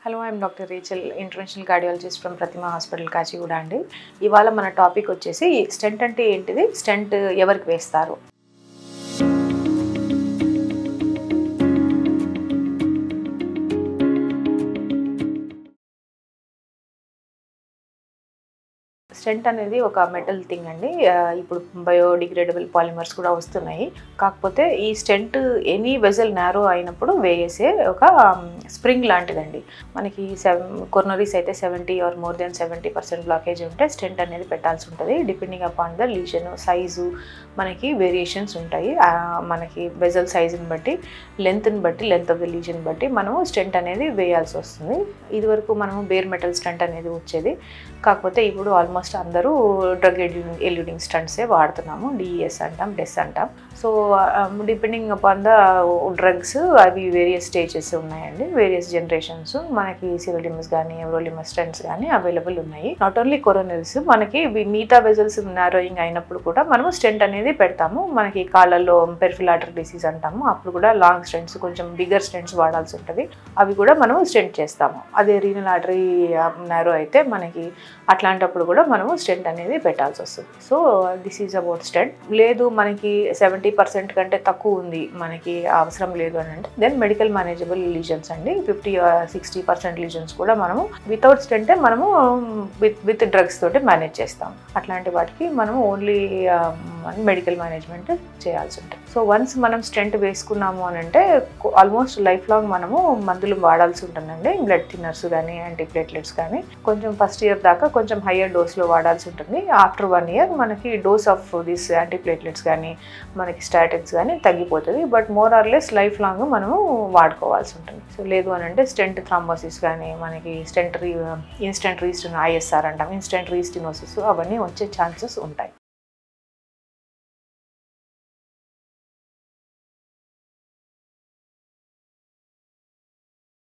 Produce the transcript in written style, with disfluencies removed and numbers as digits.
Hello, I am Dr. Rachel, interventional cardiologist from Pratima Hospital, Kachiguda అండి. ఇవాళ మన topic వచ్చేసి స్టెంట్ అంటే ఏంటిది, స్టెంట్ ఎవరికి వేస్తారు. స్టెంట్ అనేది ఒక మెటల్ థింగ్ అండి. ఇప్పుడు బయోడిగ్రేడబుల్ పాలిమర్స్ కూడా వస్తున్నాయి. కాకపోతే ఈ స్టెంట్ ఎనీ వెజల్ నారో అయినప్పుడు వేసే ఒక స్ప్రింగ్ లాంటిదండి. మనకి కొరోనరీస్ అయితే 70 ఆర్ మోర్ దెన్ 70% బ్లాకేజ్ ఉంటే స్టెంట్ అనేది పెట్టాల్సి ఉంటుంది. Depending upon the lesion size మనకి వేరియేషన్స్ ఉంటాయి. మనకి వెజల్ సైజుని బట్టి, లెంత్ ఆఫ్ ద లీజన్ బట్టి మనము స్టెంట్ అనేది వేయాల్సి వస్తుంది. ఇదివరకు మనము బేర్ మెటల్ స్టెంట్ అనేది వచ్చేది. కాకపోతే ఇప్పుడు ఆల్మోస్ట్ అందరూ డ్రగ్ ఎల్యూడింగ్ స్టంట్సే వాడుతున్నాము. డిఈఎస్ అంటాం, డెస్ అంటాం. So depending upon the drugs అవి వేరియస్ స్టేజెస్ ఉన్నాయండి, వేరియస్ జనరేషన్స్. మనకి సిరోలిమస్ కానీ ఎవరోలిమస్ స్టంట్స్ కానీ అవైలబుల్ ఉన్నాయి. నాట్ ఓన్లీ కొరోనరీస్, మనకి మిగతా వెజల్స్ నారోయింగ్ అయినప్పుడు కూడా మనము స్టెంట్ అనేది పెడతాము. మనకి కాళ్ళల్లో పెరిఫెరల్ ఆర్టరీ డిసీజ్ అంటాము, అప్పుడు కూడా లాంగ్ స్టెంట్స్, కొంచెం బిగ్గర్ స్టెంట్స్ వాడాల్సి ఉంటుంది. అవి కూడా మనము స్టెంట్ చేస్తాము. అదే రీనల్ ఆర్టరీ నారో అయితే మనకి అట్లాంటప్పుడు కూడా మనము స్టెంట్ అనేది పెట్టాల్సి వస్తుంది. So this is about stent. లేదు మనకి 70% కంటే తక్కువ ఉంది, మనకి అవసరం లేదు అని అంటే దెన్ మెడికల్ మేనేజబుల్ లీజన్స్ అండి. 50-60% లీజన్స్ కూడా మనము వితౌట్ స్టెంటే మనము విత్ డ్రగ్స్ తోటి మేనేజ్ చేస్తాం. అట్లాంటి వాటికి మనము ఓన్లీ మెడికల్ మేనేజ్మెంట్ చేయాల్సి ఉంటుంది. సో వన్స్ మనం స్టెంట్ వేసుకున్నాము అని అంటే ఆల్మోస్ట్ లైఫ్ లాంగ్ మనము మందులు వాడాల్సి ఉంటుందండి. బ్లడ్ థిన్నర్స్ కానీ యాంటీప్లేట్లెట్స్ కానీ కొంచెం ఫస్ట్ ఇయర్ దాకా కొంచెం హయ్యర్ డోస్లో వాడాల్సి ఉంటుంది. ఆఫ్టర్ 1 year మనకి డోస్ ఆఫ్ దిస్ యాంటీప్లేట్లెట్స్ కానీ మనకి స్టాటిన్స్ కానీ తగ్గిపోతుంది. But more or less life long మనము వాడుకోవాల్సి ఉంటుంది. సో లేదు అని అంటే స్టెంట్ థ్రాంబోసిస్ కానీ మనకి స్టెంట్ ఇన్స్టెంట్ రీస్టన్ ఐఎస్ఆర్ అంటాం, ఇన్స్టెంట్ రీస్టినోసిస్ అవన్నీ వచ్చే ఛాన్సెస్ ఉంటాయి.